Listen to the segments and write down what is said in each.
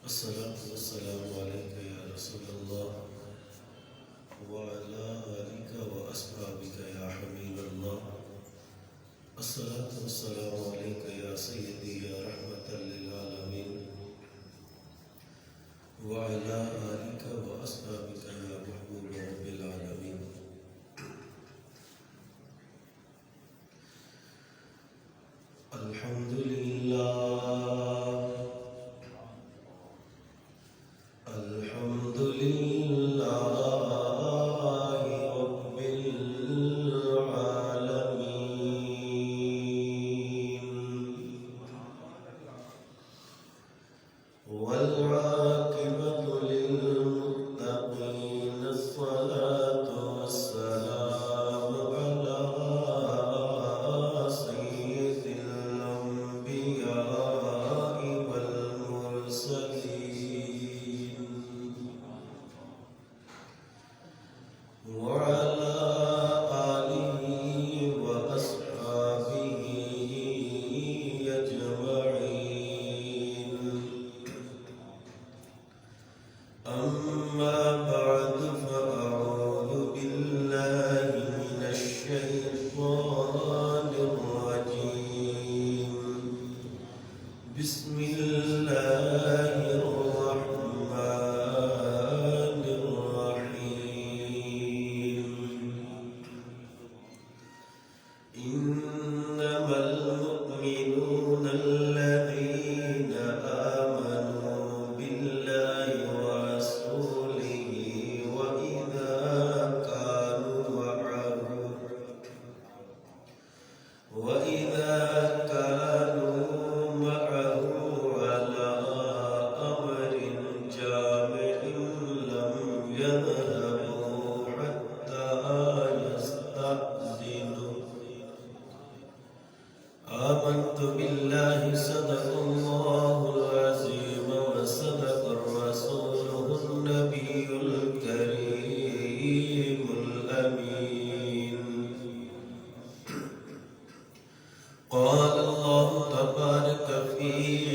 الصلاة والسلام عليك يا رسول الله وعلى آلك وأصحابك يا حبيب الله. الصلاة والسلام عليك يا سيدي يا رحمة للعالمين وعلى آلك وأصحابك يا محبوب رب العالمين. الحمد لله الحمد لله رب العالمين والعاقبة للمتقين. الصلاة والسلام على سيد الأنبياء والمرسلين وعلى آله وأصحابه أجمعين. أما بعد فأعوذ بالله من الشيطان الرجيم. بسم الله الرحمن الرحيم. إنما المؤمنون الذين آمنوا بالله ورسوله وإذا كانوا معه على أمر جامع لم يذهبوا حتى يستأذنوا. آمنت بالله صدق الله العظيم وصدق رسوله النبي الكريم الأمين. قال الله تبارك في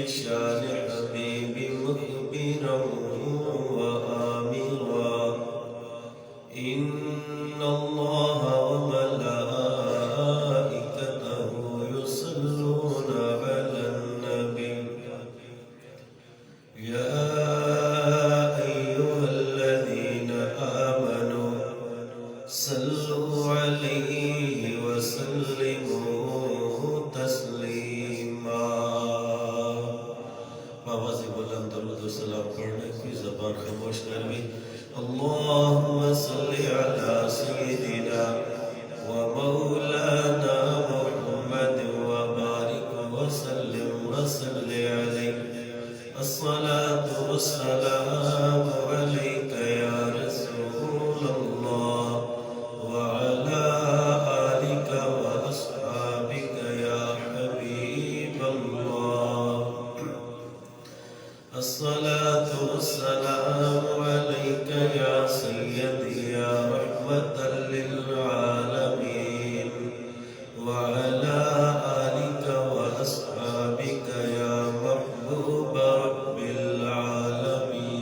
شان حبيب مخبرا وآمرا. إن الله وملائكته يصلون على النبي يا أيها الذين آمنوا صلوا عليه وسلموا تسلیما. آواز بلند درود و سلام پڑھنے کی زبان خاموش کروی. اللهم صل على سيدنا ومولانا محمد وبارك وسلم وصل عليه. الصلاة والسلام عليك يا رسول الله وعلى آلك وأصحابك يا حبيب الله. الصلاة والسلام عليك يا سيدي يا رحمة للعالمين وعلى آلك وأصحابك يا محبوب رب العالمين.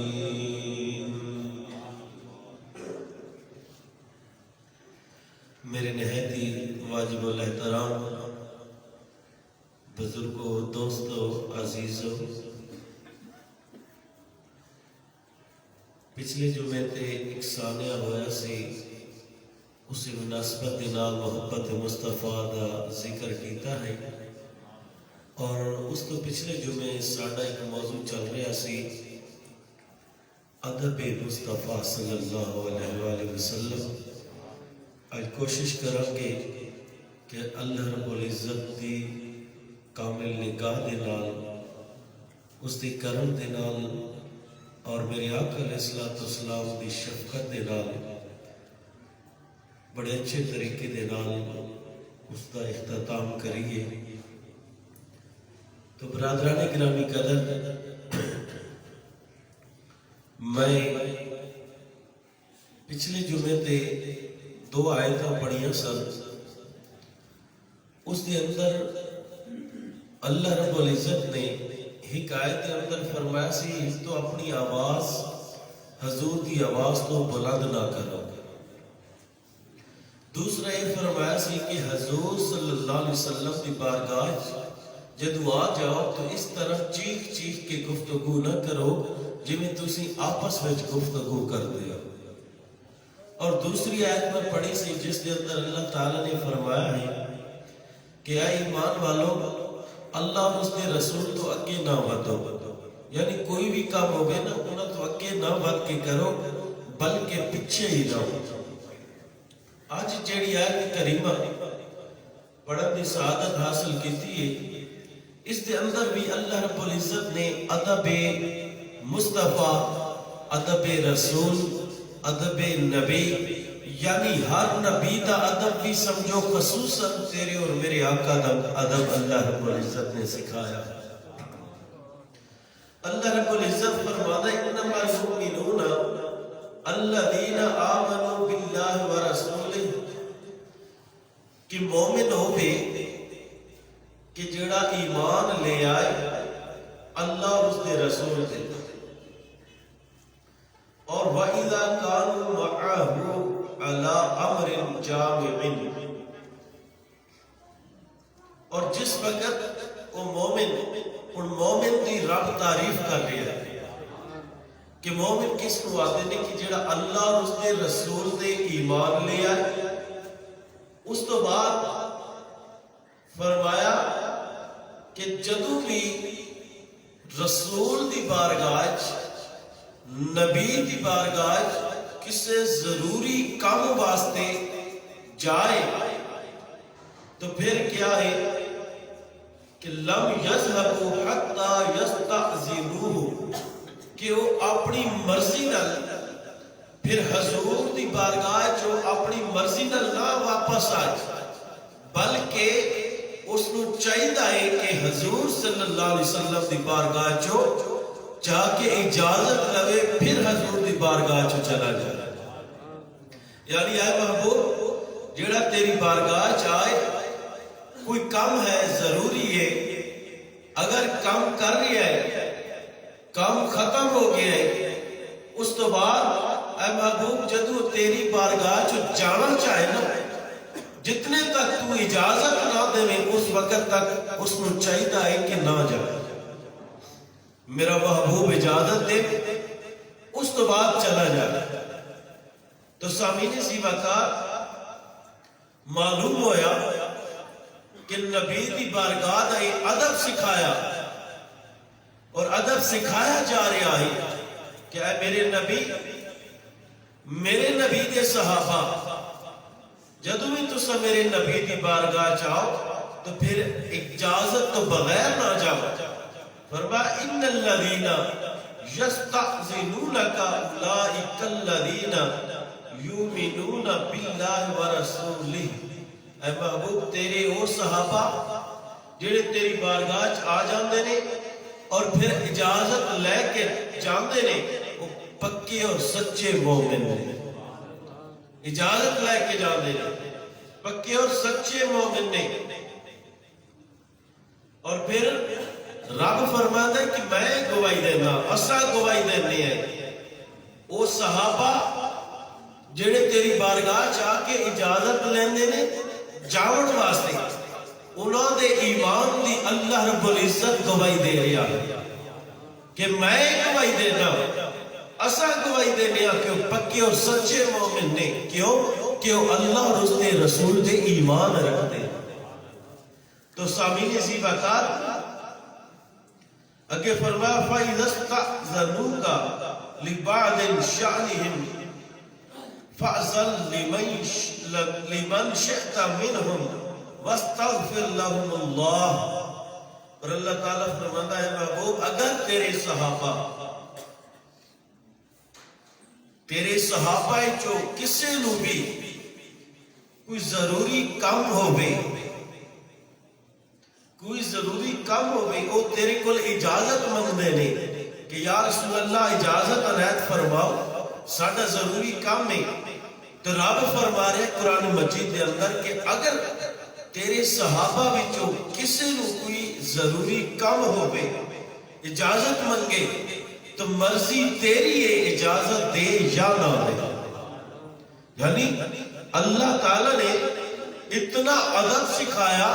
میرے نہایت ہی واجب الاحترام بزرگوں، دوستوں، عزیزوں، پچھلے جمعے تے ایک سانیہ ہویا سی، اسی مناسبت دے نال محبت مصطفیٰ دا ذکر کیتا ہے. اور اس تو پچھلے جمعے ساڈا ایک موضوع چل رہا سی ادب مصطفیٰ صلی اللہ علیہ وآلہ وسلم. آج کوشش کریں گے کہ اللہ رب العزت دی کامل نگاہ دے نال، اس دی کرم دے نال اور میرے آقا علیہ السلام دی شفقت دے نال بڑے اچھے طریقے دے نال اس دا اختتام کریے. تو برادران گرامی قدر، میں پچھلے جمعے تے 2 آیتاں پڑھیاں سن. اس دے اندر اللہ رب العزت نے حکایت کے اندر فرمایا سی تو اپنی آواز حضور کی آواز تو بلند نہ کرو. دوسرا یہ فرمایا سی کہ حضور صلی اللہ علیہ وسلم کی بارگاہ جدو آ جاؤ تو اس طرح چیخ چیخ کے گفتگو نہ کرو جویں تسی آپس میں گفتگو کر دیا. اور دوسری آیت میں پڑھی سی جس کے اندر اللہ تعالیٰ نے فرمایا ہے کہ اے ایمان والو اللہ اور اس کے رسول تو اگے نہ ودو، یعنی کوئی بھی کام ہوگے نا انہوں تو اگے نہ ود کے کرو بلکہ پیچھے ہی رہو. آج جیڑی آیت کریمہ پڑھن دی سعادت حاصل کیتی ہے اس کے اندر بھی اللہ رب العزت نے ادب مصطفیٰ، ادب رسول، ادب نبی، یعنی ہر نبی دا ادب بھی سمجھو خصوصاً تیرے اور میرے آقا دا ادب اللہ رب العزت نے سکھایا. اللہ رب العزت فرماتا ہے انما المؤمنون الذین آمنوا باللہ ورسولہ، کہ مومن ہوئے کہ جڑا ایمان لے آئے اللہ اور اس کے رسول دے، اور وَإِذَا كَانُوا مَعَهُ عَلَىٰ أَمْرٍ جَامِعٍ، اور جس وقت وہ مومن ان مومن کی رب تعریف کر رہا ہے کہ مومن کس کو آتے ہیں کہ جڑا اللہ اور اس کے رسول دے ایمان لے آئے. اس تو بعد فرمایا کہ جدو بھی رسول دی بارگاہ نبی دی بارگاہ کسے ضروری کام واسطے جائے تو پھر کیا ہے کہ لم یذهبوا حتی یستأذنوہ، کہ وہ اپنی مرضی نال پھر حضور دی بارگاہ جو اپنی مرضی نال نہ واپس آئے بلکہ اس نو چاہیے کہ حضور صلی اللہ علیہ وسلم دی بارگاہ جو جا کے اجازت لوے پھر حضور دی بارگاہ جو چلا جائے. یعنی اے محبوب جڑا تیری بارگاہ چاہے کوئی کام ہے ضروری ہے، اگر کام کر رہا ہے کام ختم ہو گیا ہے اس تو بعد اے محبوب جدو تیری بارگاہ جو جانا چاہے نا جتنے تک تو اجازت نہ دے اس وقت تک اس کو چاہیے کہ نہ جائے. میرا محبوب اجازت دے اس تو بعد چلا جائے. تو سامعین سی وقت معلوم ہویا کہ نبی دی بارگاہ دا یہ ادب سکھایا اور ادب سکھایا جا رہا ہے کہ اے میرے نبی دے صحابہ جدو بھی تسا میرے نبی دی بارگاہ چاہو تو پھر اجازت تو بغیر نہ جاؤ. فرمایا ان الذین یستأذنونک اولئک الذین یؤمنون باللہ ورسولہ. اے محبوب تیرے اور صحابہ جڑے تیری بارگاہ آ جاندے نے اور پھر اجازت لے کے جاندے نے وہ پکے اور سچے مومن نے. اجازت لے کے جاندے نے پکے اور سچے مومن نے. اور پھر رب فرماتا ہے کہ میں گواہی دینا، اسا گواہی دینے ہیں وہ صحابہ جڑے تیری بارگاہ چاہ کے اجازت لیندے نے جاون واسطے انہوں دے ایمان دی اللہ رب العزت گواہی دے رہا ہے کہ میں گواہی دینا، اسا گواہی دینے کہ وہ پکے اور سچے مومن نے. کیوں کہ وہ اللہ اور اس کے رسول دے ایمان رکھتے ہیں. تو سامعین سی بات اگے فرمایا فَإِذَا اسْتَأْذَنُوكَ لِبَعْضِ شَأْنِهِمْ فَأْذَن لِمَنْ شِئْتَ مِنْهُمْ وَاسْتَغْفِرْ لَهُمُ اللَّهُ. اور اللہ تعالیٰ فرماتا ہے محبوب اگر تیرے صحابہ جو کسے نو بھی کوئی ضروری کام ہوئے وہ تیرے کل اجازت منگدے نے کہ یا رسول اللہ اجازت عنایت فرماؤ ساڈا ضروری کام ہے. تو رب فرما رہے قرآن مجید کے اندر کہ اگر تیرے صحابہ وچوں کسے نو کوئی ضروری کام ہوئے اجازت منگے تو مرضی تیری ہے اجازت دے یا نہ دے. یعنی اللہ تعالیٰ نے اتنا ادب سکھایا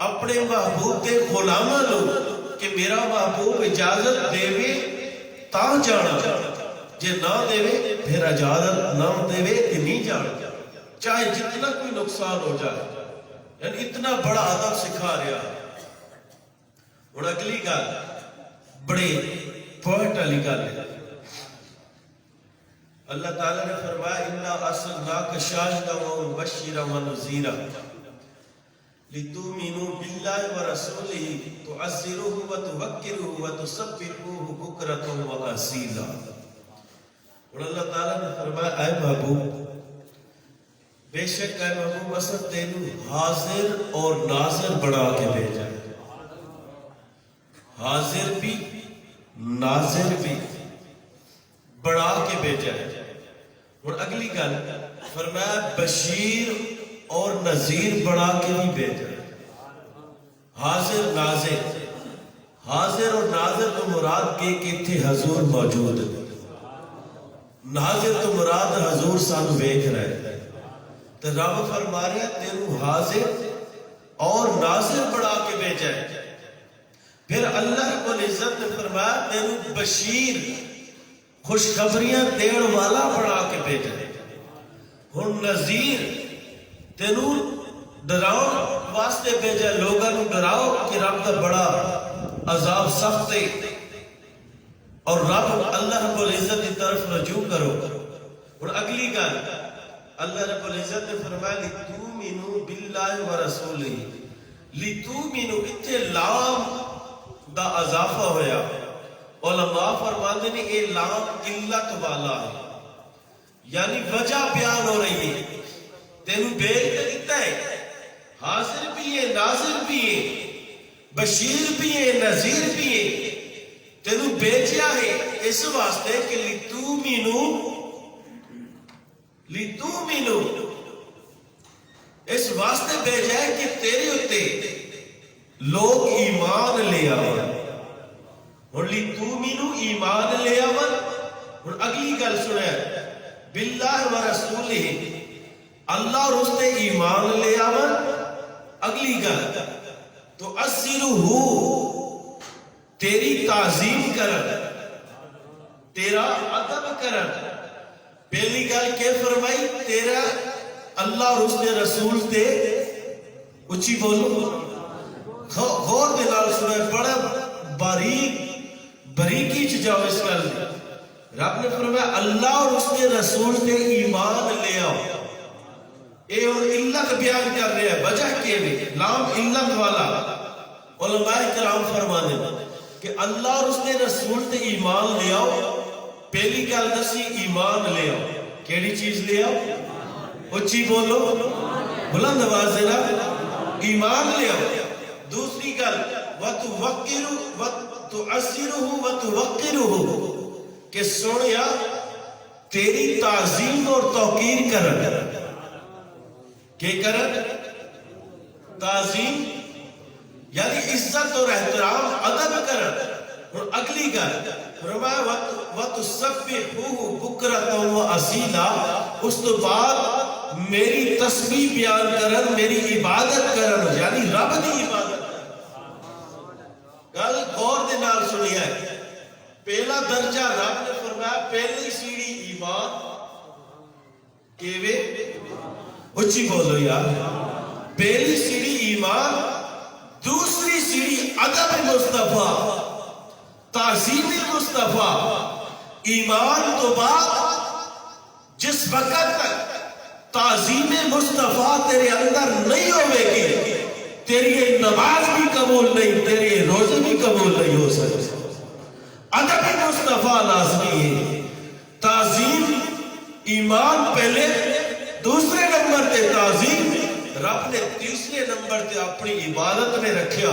اپنے محبوب کے غلاماں لو کہ میرا محبوب اجازت دے تا جانا، جے نہ دے پھر اجازت نہ دے کہ نہیں جانا، چاہے جتنا کوئی نقصان ہو جائے. یعنی اتنا بڑا ادب سکھا رہا. اور اگلی گل بڑے پوائنٹ والی گل ہے. اللہ تعالیٰ نے فرمایا اِنَّا أَرْسَلْنَاكَ شَاهِدًا وَمُبَشِّرًا وَنَذِيرًا لِتُؤْمِنُوا بِاللَّهِ وَرَسُولِهِ تُعَزِّرُوهُ وَتُوَقِّرُوهُ وَتُسَبِّحُوهُ بُكْرَةً وَأَصِيلًا. اور اللہ تعالیٰ نے فرمایا اے محبوب، بے شک اے محبوب اسد تینوں حاضر اور ناظر بنا کے بھیجا ہے. حاضر بھی ناظر بھی بڑھا کے بھیجا ہے. اور اگلی گل فرمایا بشیر اور نذیر بڑھا کے بھی بھیجا ہے. حاضر ناظر، حاضر اور ناظر تو مراد کے تھے حضور موجود ہے، ناظر تو مراد حضور سانو ویکھ رہے. تو رب فرما رہا تینوں حاضر اور ناظر بڑھا کے بھیجا ہے. پھر اللہ رب العزت نے فرمایا تینوں بشیر خوشخبریاں دین والا بڑھا کے بھیجا ہے. ہن نذیر تینوں ڈراؤ واسطے بھیجا، لوگاں نوں ڈراؤ کہ رب کا بڑا عذاب سخت ہے اور رب اللہ رب العزت کی طرف رجوع کرو. اور اگلی گل اللہ رب العزت نے فرمایا لِتُؤْمِنُوا بِاللَّهِ وَرَسُولِهِ. لِتُؤْمِنُوا اتھے لام دا اضافہ ہویا. علماء فرماتے ہیں یہ لام علت والا ہے، یعنی وجہ بیان ہو رہی ہے. تینوں بھیج دیتا ہے، حاضر بھی ہے ناظر بھی ہے، بشیر بھی ہے نذیر بھی ہے. تینوں بھیجا ہے اس واسطے کہ لِتُؤْمِنُوا اس واسطے بھیجا ہے کہ تیرے ہوتے لوگ ایمان لے آؤ. اور لِتُؤْمِنُوا ایمان لے آؤ. اور اگلی گل سنیں بِاللَّهِ وَرَسُولِهِ اللہ اور اس نے ایمان لے آؤ. اگلی گل تو أَسِّرُهُ تیری تعظیم کرن، تیرا ادب کرن. پہلی گل کہ فرمائی تیرا اللہ اور اس نے رسول تے اچھی بولو غور دے نال سنے، بڑا باریکی چ جاؤ اس گل. رب نے فرمایا اللہ اور اس نے رسول تے ایمان لے آؤ. اے اور علت بیان کر رہے ہیں، وجہ کے بھی لام علت والا. علماء کرام فرمانے کہ اللہ اور اس نے رسول تے ایمان لے آؤ. پہلی گل دسی ایمان لے آؤ. کیڑی چیز لے آؤ؟ اچھی بولو بلند آواز دینا، ایمان لے آؤ. دوسری گل وَتُعَزِّرُهُ وَتُوَقِّرُهُ کہ سنیا تیری تعظیم اور توقیر کرن. کہ کرن؟ تعظیم یعنی عزت اور احترام ادب کرن. اور اگلی گل فرمایا وَتُسَبِّحُوهُ بُكْرَةً وَأَصِيلًا اس تو بعد میری تسبیح بیان کرن، میری عبادت کرن، یعنی رب دی عبادت. گل غور دے نال سنی ہے. پہلا درجہ رب نے فرمایا پہلی سیڑھی ایمان کیوے اچھی بولو یار. پہلی سیڑھی ایمان، دوسری سیڑھی ادب مصطفیٰ، تعظیم مصطفیٰ. ایمان تو بعد جس وقت تک تعظیم مصطفیٰ تیرے اندر نہیں ہوئے گی تیری نماز بھی قبول نہیں، تیری روزے بھی قبول نہیں ہو سکتے. ادب مصطفیٰ لازمی ہے. تعظیم ایمان پہلے، دوسرے نمبر تے تعظیم. رب نے تیسرے نمبر تے اپنی عبادت میں رکھیا.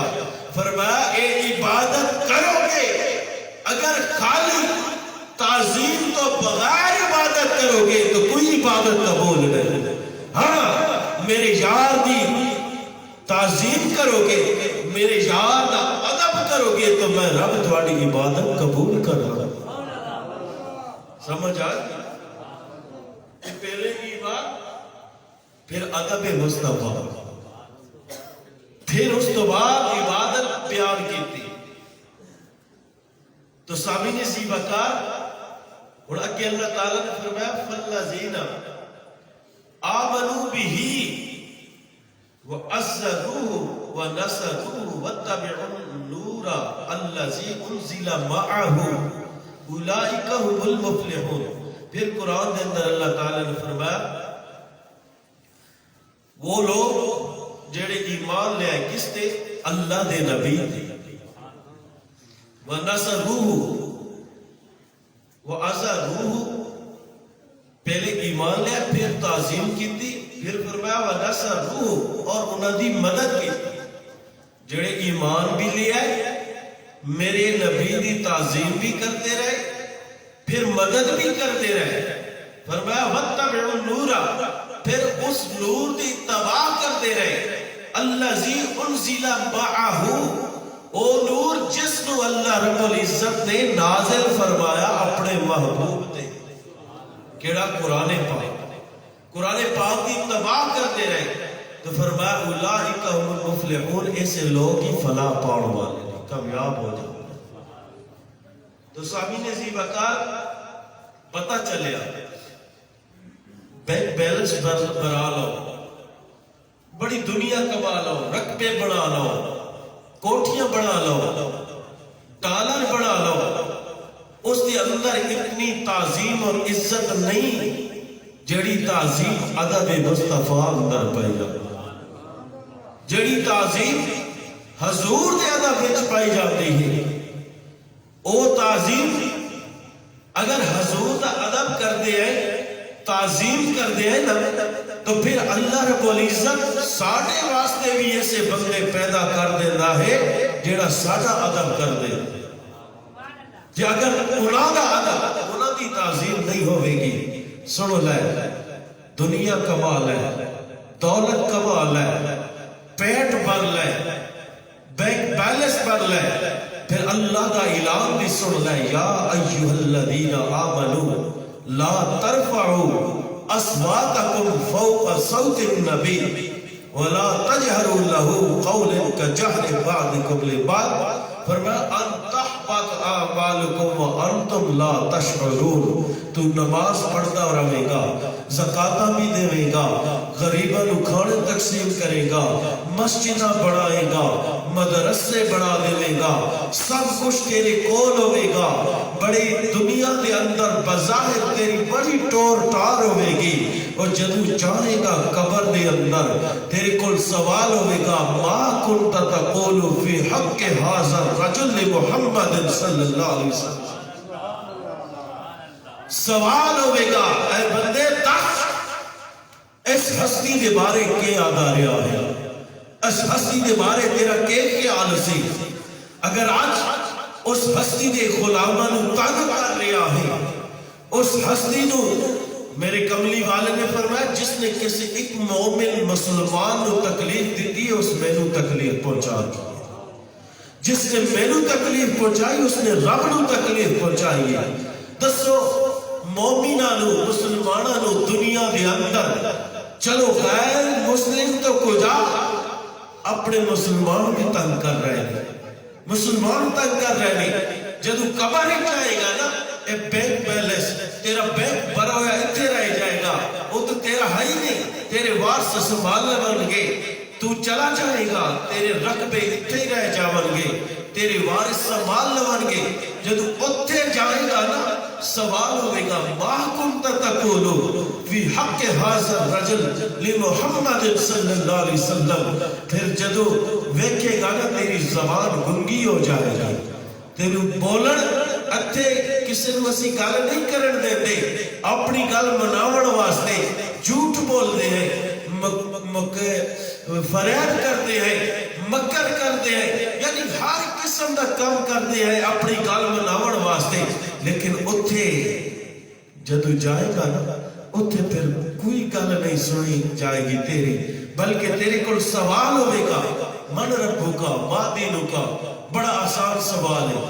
فرمایا اے عبادت کرو گے اگر خالی تعظیم تو بغیر عبادت کرو گے تو کوئی عبادت قبول نہیں. ہاں میرے یار دی تعظیم کرو گے، میرے یار دا ادب کرو گے تو میں رب تھوڑی عبادت قبول کر رہا ہوں. سمجھ آ پہلے کی بات، پھر ادب مصطفیٰ، پھر اس تو بعد عبادت بیان کی تھی. تو سامعین سی وقار اور اگے اللہ تعالیٰ نے فرمایا فَالَّذِينَ آمَنُوا بِهِ وَعَزَّرُوهُ وَنَصَرُوهُ وَاتَّبَعُوا النُّورَ الَّذِي أُنزِلَ مَعَهُ أُولَئِكَ هُمُ الْمُفْلِحُونَ. پھر قرآن کے اندر اللہ تعالیٰ نے فرمایا وہ لوگ جڑے ایمان لے آئے کس تے؟ اللہ دے نبی تے. وَنَصَرُوهُ وَعَزَرُوهُ، پہلے ایمان لے پھر تعظیم کی تھی، پھر فرمایا وَنَصَرُوهُ اور انہوں دی مدد کی. جڑے ایمان بھی لے آئے، میرے نبی دی تعظیم بھی کرتے رہے، پھر مدد بھی کرتے رہے. فرمایا وَاتَّبِعُوا النُّورَ، پھر اس نور دی اتباع کرتے رہے. الَّذِي أُنزِلَ مَعَهُ، او نور جس نو اللہ رب العزت نے نازل فرمایا اپنے محبوب تے. کیڑا؟ قرآن پاک. قرآن پاک کی اتباع کرتے رہے تو فرمایا اولئک هم المفلحون، ایسے لوگ ہی فلاح پاؤں والے کامیاب ہو جائیں. تو سامعین عزیز وقار پتہ چلیا بینک بیلنس بنا لو، بڑی دنیا کما لو، رقبے بنا لو، کوٹھیاں بنا لو، ڈالر بنا لو، اس کے اندر اتنی تعظیم اور عزت نہیں جڑی تعظیم ادب مصطفیٰ اندر پائی جاتی، جڑی تعظیم حضور دے ادب وچ پائی جاتی ہے. او تعظیم اگر حضور دا ادب کر دے ہیں، تعظیم کر دے ہیں نا، تو پھر اللہ رب العزت ساڑھے واسطے بھی ایسے بندے پیدا کر دینا ہے جیڑا ساڑھا ادب کر دے. جی اگر انہاں دا ادب، انہاں دی تعظیم نہیں ہوئے گی، سنو لے دنیا کما لے، دولت کما لے، پیٹ بھر لے، بینک بیلنس بھر لے، پھر اللہ کا اعلان بھی سن لے یا ایھا الذین آمنوا لا ترفعوا اصواتکم فوق صوت النبی ولا تجہروا له قول کجہر بعضکم لبعض. فرمایا ان تحبط اعمالکم وانتم لا تشعرون. تو نماز پڑھتا رہے گا، زکاتاں بھی دے گا، غریباں نو کھانے تقسیم کرے گا، مسجداں بڑھائے گا، مدرسے بڑھا دے گا، سب کچھ تیرے کول ہوئے گا، بڑی دنیا دے اندر بظاہر تیری بڑی ٹور ٹار ہوئے گی. اور جدو جانے گا قبر دے اندر تیرے کول سوال ہوئے گا ما کنت تقول فی حق ھذا الرجل محمد صلی اللہ علیہ وسلم. سوال ہوئے گا اے بندے دس اس ہستی دے بارے کے یاد آ رہا ہے، اس ہستی دے بارے تیرا کے خیال سی. اگر آج اس ہستی دے غلاماں نو تنگ کر رہا ہے، اس ہستی نو میرے کملی والے نے فرمایا جس نے کسی ایک مومن مسلمان نو تکلیف دیتی ہے اس میں نو تکلیف پہنچا دی. جس نے میں نو تکلیف پہنچائی اس نے رب نو تکلیف پہنچائی ہے. دسو مومنہ نو مسلمانہ نو دنیا دے اندر چلو غیر مسلم تو کجا اپنے مسلمان بھی تنگ کر رہے ہیں، مسلمان تنگ کر رہے ہیں. جدو قبر ہی جائے گا نا اے بینک بیلنس تیرا بینک بھرا ہوا اتنے رہ جائے گا، وہ تو تیرا ہے ہی نہیں، تیرے وارث سنبھالنے بن گے، تو چلا جائے گا، تیرے رقبے اتنے رہ جاون گے، تیرے وارث سنبھالنے بن گے. جدو اتنے جائے گا نا سوال ہوئے گا ما کنت تقول فی حق ھذا الرجل لمحمد صلی اللہ علیہ وسلم. پھر جدو ویکھے گا نا تیری زبان گنگی ہو جائے گا، تیرے بولن اتھے کسی مسیح گل نہیں کرن دیتے، اپنی گل مناون واسطے جھوٹ بول دے ہیں، فریاد کرتے ہیں، مکر کرتے ہیں، یعنی ہر قسم دا کام کرتے ہیں اپنی گل مناون واسطے. لیکن اتھے جدو جائے گا نا اتھے پھر کوئی گل نہیں سنی جائے گی تیری، بلکہ تیرے کل سوال ہوئے گا من ربو کا ما دینو کا بڑا آسان سوال ہے.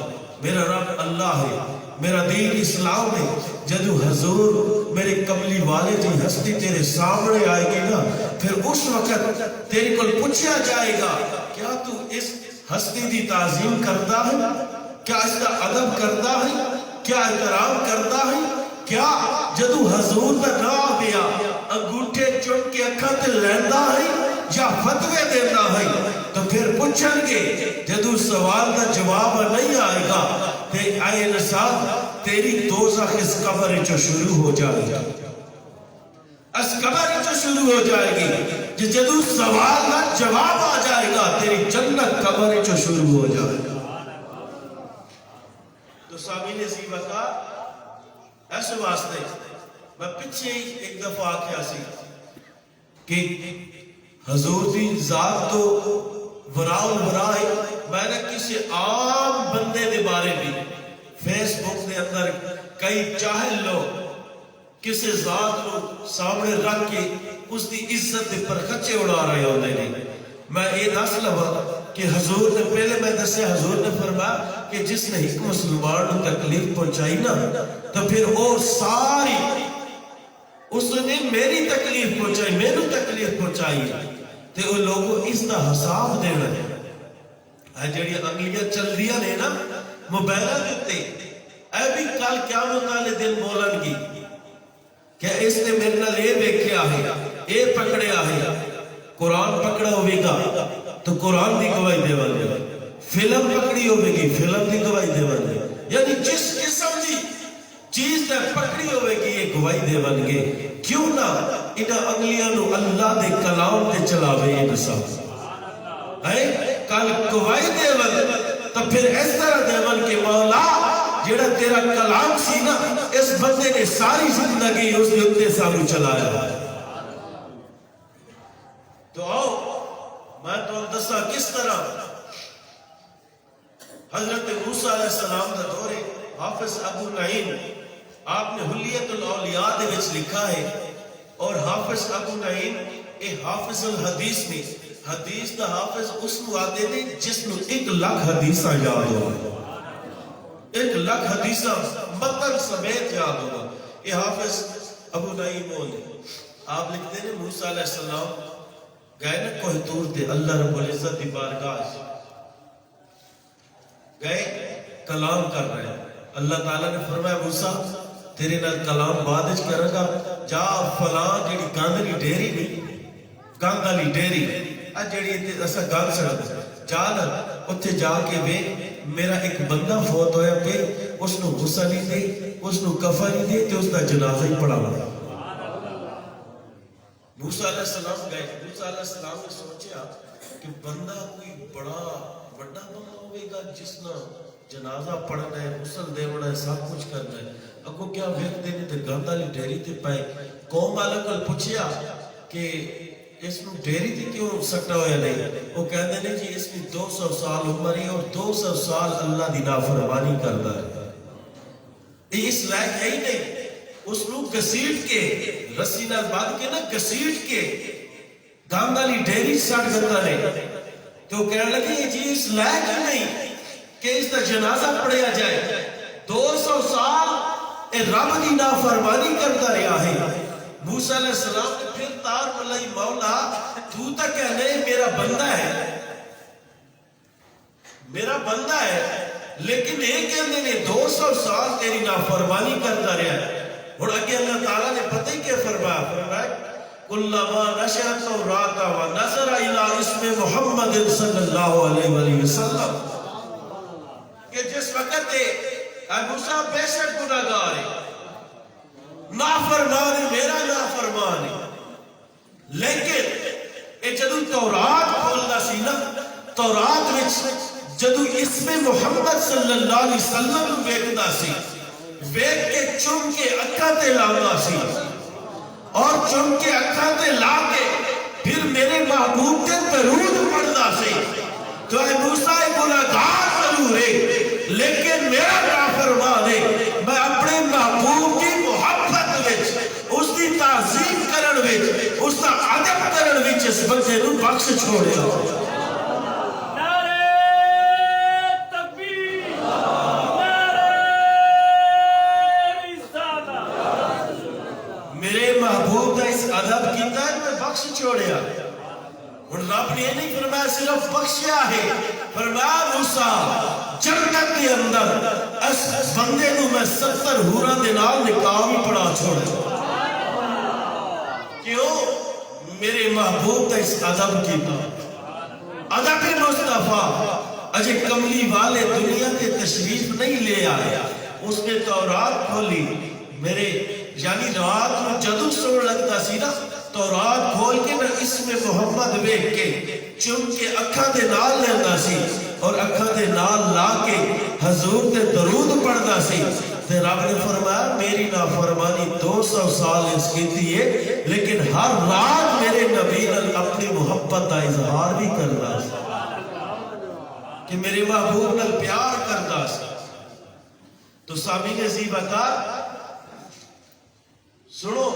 میرا رب اللہ ہے, میرا دین اسلام ہے. جدو حضور میرے کملی والے جی ہستی تیرے سامنے آئے گی نا, پھر اس وقت تیرے کو پوچھا جائے گا کیا تو اس ہستی دی تعظیم کرتا ہے, کیا اس کا ادب کرتا ہے, کیا احترام کرتا ہے, کیا جدو حضور کا نام دیا انگوٹھے چن کے اکھاں تے لیندا ہے یا فتوے دیتا ہے. تو پھر پوچھن گے جدو سوال کا جواب نہیں آئے گا تے اے انسان تیری دوزخ اس قبر چو شروع ہو جائے گی, اس قبر چو شروع ہو جائے گی. جدو سوال کا جواب آ جائے گا تیری جنت قبر چو شروع ہو جائے گا. تو سامعین عزیز کا ایسے واسطے میں پیچھے ایک دفعہ آکھیا سی کہ حضور دی ذات تو وراء الورا ہے. میں نے کسی عام بندے دے بارے بھی فیس بک دے اندر کئی جاہل لوگ کسی ذات کو سامنے رکھ کے اس دی عزت دے پر خچے اڑا رہے ہوتے ہیں. میں یہ دس لوا کہ حضور نے پہلے میں دسے حضور نے فرمایا کہ جس نے ایک مسلمان کو تکلیف پہنچائی نا تو پھر وہ ساری اس نے میری تکلیف پہنچائی, میرے تکلیف پہنچائی تے وہ لوگوں اس کا حساب دینا ہے. جڑی انگلیاں چل دیا نے نا موبائل دیتے اے بھی کل قیامت والے دن بولن گی کہ اس نے میرے نال یہ دیکھیا ہے, یہ پکڑیا ہے. قرآن پکڑا ہوئے گا تو قرآن دی گواہی دے والے, فلم پکڑی ہوئے گی فلم دی گواہی دے والے. یعنی جس قسم دی چیز تے پکڑی ہوئے گی یہ گواہی دے والے. کیوں نہ انہاں انگلیاں نو اللہ دے کلام تے چلاوے یہ نسا کل گواہی دے والے. تو پھر اس طرح دے والے کہ مولا جڑا تیرا کلام سی نا اس بندے نے ساری زندگی اس نے اتنے سالوں چلایا. تو آؤ میں تو دسا کس طرح حضرت موسیٰ علیہ السلام کا دور ہے. حافظ ابو نعیم آپ نے حلیت الاولیاء دے وچ لکھا ہے, اور حافظ ابو نعیم اے حافظ الحدیث نے, حدیث دا حافظ اس کو آتے نے جس نے 1,00,000 حدیثاں یاد ہو, 1,00,000 حدیثاں متن سمیت یاد ہوگا. یہ حافظ ابو نعیم ہوئے. آپ لکھتے ہیں موسیٰ علیہ السلام گئے نا کوہ طور تے اللہ رب العزت دی بارگاہ گئے کلام کر رہے ہیں. اللہ تعالیٰ نے فرمایا موسیٰ تیرے نال کلام بعد وچ کرے گا, جا فلاں جڑی گاندلی ڈیری نہیں گاندلی ڈیری جڑی اسا گل سکتے جا نا اتھے جا کے وے میرا ایک بندہ فوت ہویا پہ اس نو غسل نہیں دے, اس نو کفن نہیں دے تے اس دا جنازہ ہی پڑھا. موسیٰ علیہ السلام گئے. موسیٰ علیہ السلام نے سوچیا کہ بندہ کوئی بڑا بڑا بندہ ہوئے گا جس نے جنازہ پڑھنا ہے, غسل دیونا ہے, سب کچھ کرنا ہے. اگو کیا ویک دینے تے گاندہ لی ڈیری تے پائے. قوم والا کل پوچھیا کہ اس میں ڈیری تے کیوں سکتا ہویا نہیں. وہ کہتے ہیں جی اس میں 200 سال عمر ہے اور 200 سال اللہ دی نافرمانی کرتا ہے. اس لائق ہے ہی نہیں. اس نو گسیٹ کے رسی نال باندھ کے نا گسیٹ کے گاندہ لی ڈیری سٹ گندا نے. تو کہنے لگے جی اس لائق ہی نہیں کہ اس کا جنازہ پڑھیا جائے. 200 سال اے رب دی نافرمانی کرتا رہا ہے. موسیٰ علیہ السلام نے پھر تار ملائی مولا تو تک کہنے میرا بندہ ہے, میرا بندہ ہے, لیکن ایک کہنے نے 200 سال تیری نافرمانی کرتا رہا ہے. اور اگے اللہ تعالیٰ نے پتہ ہی کیا فرمایا, فرمایا کلما نشأت التوراۃ ونظر الی اسم محمد صلی اللہ علیہ وآلہ وسلم, کہ جس وقت اے موسیٰ بے شک گناہگار ہے, نافرمان ہے, میرا نافرمان ہے, لیکن اے جدو تورات کھولنا سی نا تورات وچ جدو اسم محمد صلی اللہ علیہ وسلم ویکھدا سی ویکھ کے چم کے اکھاں تے لانا سی اور چم کے اکھاں تے لا کے پھر میرے محبوب تے درود پڑھدا سی. تو اے موسیٰ گناہگار ضرور ہے لیکن میرا نافرمان ہے. میں اپنے محبوب کی محبت وچ اس دی تعظیم کرن وچ اس دا ادب کرن وچ اس بندے نوں بخش چھوڑیا. ادب کیتا ہے میں بخش چھوڑیا. اور رب نے یہ نہیں فرمایا صرف بخشیا ہے، فرمایا موسیٰ جنت کے اندر اس بندے نو میں 70 حوراں دے نال نکاح بھی پڑھا چھوڑا. کیوں؟ میرے محبوب کا اس ادب کیتا. ادب مصطفیٰ اجے کملی والے دنیا کے تشریف نہیں لے آئے، اس نے تورات کھولی. میرے یعنی رات میں جدو سن لگتا سی نا، تورات کھول کے نہ اسم محمد بیک کے چم کے اکھاں دے نال لیندہ سی اور اکھاں دے نال لا کے حضور دے درود پڑھدا سی. تے رب نے فرمایا میری نافرمانی 200 سال اس کی تھی ہے، لیکن ہر رات میرے نبی نے اپنی محبت کا اظہار بھی کرنا سی کہ میرے محبوب نے پیار کرنا سی. تو سامعین عزیز بتا سنو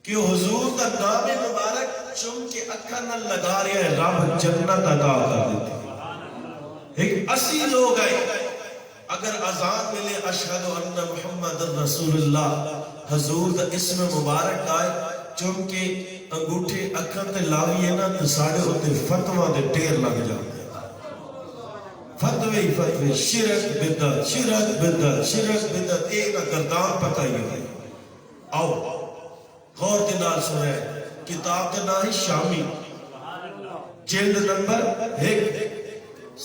کہ حضور کا نام مبارک چم کے اکھا نہ لگا رہا ہے، رب جنت عطا کر دیتے. ایک 80 لوگ آئے، اگر اذان ملے اشہد ان محمد رسول اللہ حضور دا اسم مبارک آئے چم کے انگوٹھے اکھا تے لاویے نا تو ساڑھے ہوتے فتوہ دے ٹیر لگ جاتے. فتوی شرک بدعت شرک بدعت شرک بدعت ایک گردان پکائی ہوئی. آؤ غور کے نال سنے کتاب کے نام ہے شامی، جلد نمبر 1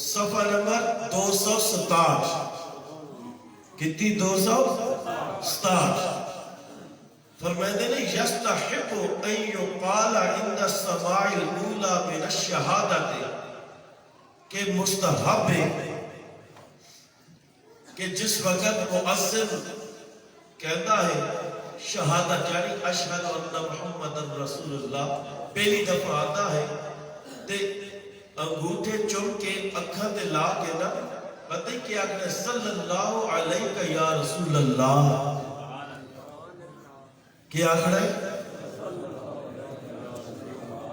صفحہ نمبر 267. کتنی 267 فرمائے نے یستحق ان یقال عند السماع الاولى من الشہادت کہ مستحب ہے کہ جس وقت مؤذن کہتا ہے شہادت یعنی اشہد ان محمد رسول اللہ پہلی دفعہ آتا ہے تے انگوٹھے چم کے اکھاں تے لا کے نا پتہ ہی کیا کہ صلی اللہ علیہ یا رسول اللہ کیا کھڑے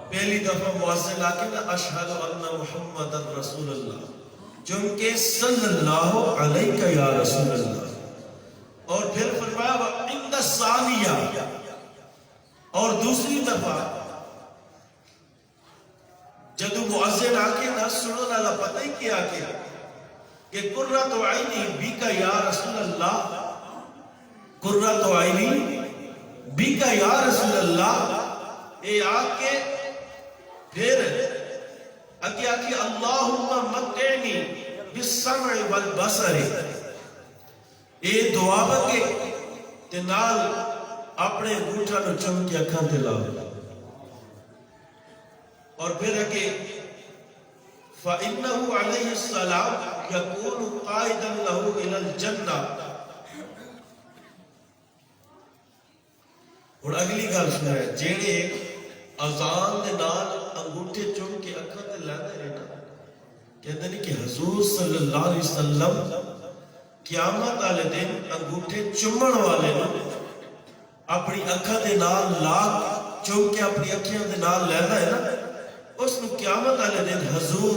پہلی دفعہ مؤذن لا کے نا اشہد ان محمد رسول اللہ چم کے صلی اللہ علیہ یا رسول اللہ. اور پھر فرمایا وَإِنَّ الثَّانِيَةَ اور دوسری دفعہ جدو مؤذن آکے نہ سنو نہ پتہ ہی کیا کہ قرۃ عینی بیک یا رسول اللہ، قرۃ عینی بیک یا رسول اللہ. اے آکے پھر اگے آکے اللہم متعنی بالسمع والبصر، اے دعا بکے تے نال اپنے گوٹھا نو چم کے اکھاں تے لاؤ. اور پھر اگے فَإِنَّهُ عَلَيْهِ السَّلَامُ يَكُونُ قَائِدًا لَهُ إِلَى الْجَنَّةِ. اور اگلی گل سنا ہے جیڑے اذان دے نال انگوٹھے چم کے اکھاں تے لاندے رہے نا کہتے ہیں کہ حضور صلی اللہ علیہ وسلم قیامت والے دن انگوٹھے چمڑ والے نو اپنی اکھاں دے نال لاکھ چم کے اپنی اکھاں دے نال لینا ہے نا، اس نو قیامت والے دن حضور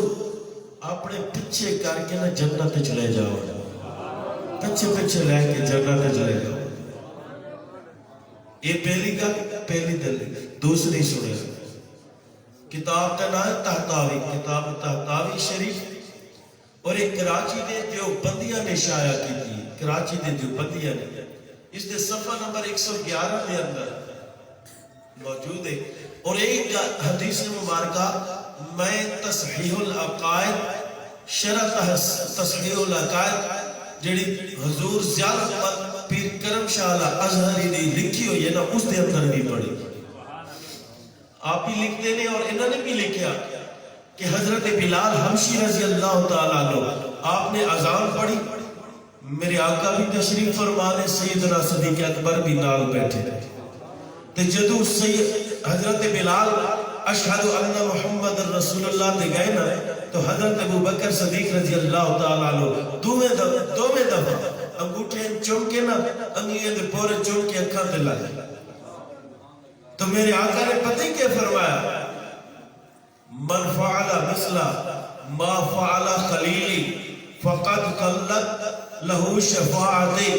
اپنے پچھے کر کے نا جنت چلے جاؤ، پچھے پچھے لے کے جنت چلے جاؤ. یہ پہلی گل پہلی دل. دوسری سنے کتاب کا نام ہے تحتاوی، کتاب تحتاوی شریف، اور ایک کراچی دے دیوبندیاں نے شائع کی تھی، کراچی دے دیوبندیاں نے. اس دے صفحہ نمبر 111 دے اندر موجود ہے. اور ایک حدیث مبارکہ میں تصحیح العقائد شرح تصحیح العقائد جڑی حضور زیادہ پیر کرم شاہ ازہری نے لکھی ہوئی ہے نا اس دے اندر بھی پڑھی. آپ بھی لکھتے ہیں اور انہوں نے بھی لکھیا کہ حضرت بلال حبشی رضی اللہ تعالیٰ عنہ آپ نے اذان پڑھی، میرے آقا بھی تشریف فرمانے سیدنا صدیق اکبر بھی نال بیٹھے تے جدو حضرت بلال اشہد ان محمد رسول اللہ دے گئے نا تو حضرت ابو بکر صدیق رضی اللہ تعالیٰ عنہ دوویں دفعہ انگوٹھے چم کے نا انگلیاں دے پورے چم کے اکھاں تے لائے. تو میرے آقا نے پتہ ہی کیا فرمایا من فعل مثل ما فعل خلیلی فقد قلت لہو شفاعتی.